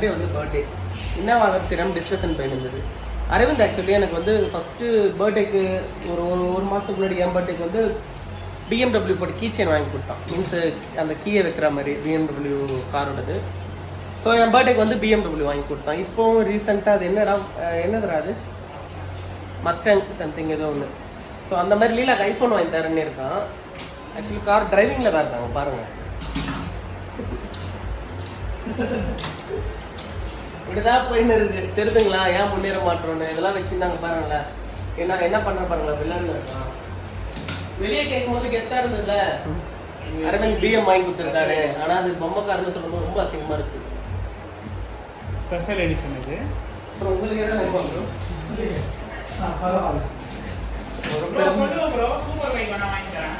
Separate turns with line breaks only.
Sunday வந்து birthday. என்ன வாங்க தெரியாமல் டிஸ்கஷன் போயிருந்தது. அரவிந்த் ஆக்சுவலி எனக்கு வந்து ஃபஸ்ட்டு பர்த்டேக்கு ஒரு மாதத்துக்கு முன்னாடி என் பர்த்டேக்கு வந்து BMW போட்டு கீ செயின் வாங்கி கொடுத்தான். மீன்ஸ் அந்த கீயை வைக்கிற மாதிரி BMW காரோடது. ஸோ என் பர்த்டேக்கு வந்து BMW வாங்கி கொடுத்தான். இப்போவும் ரீசெண்டாக அது என்னதுடா அது மஸ்டாங் சம்திங் ஏதோ ஒன்று. ஸோ அந்த மாதிரி லீலாக்கு ஐஃபோன் வாங்கி தரேன்னு இருக்கான். ஆக்சுவலி கார் டிரைவிங்கில் தான் இருக்காங்க பாருங்கள். இப்படிதான் போயின்னு இருக்கு. தெரியுதுங்களா ஏன் முன்னேற மாட்டோம்னு? இதெல்லாம் வச்சுருந்தாங்க பாருங்களேன். என்ன பண்ண பாருங்களா வில்லன்னு இருக்கான். வெளியே கேட்கும் போது கெத்தா இருந்ததுல அரவிந்த் BM வாங்கி கொடுத்துருக்காரு. ஆனால் அது பொம்மைக்காரன்னு சொல்லும்போது ரொம்ப அசிங்கமாக இருக்கு.
ஸ்பெஷல் எடிஷன் இது.
அப்புறம் உங்களுக்கு எதாவது வாங்கிக்கோங்க.
சூப்பர் பைக் வேணா வாங்கிக்கிறேன்.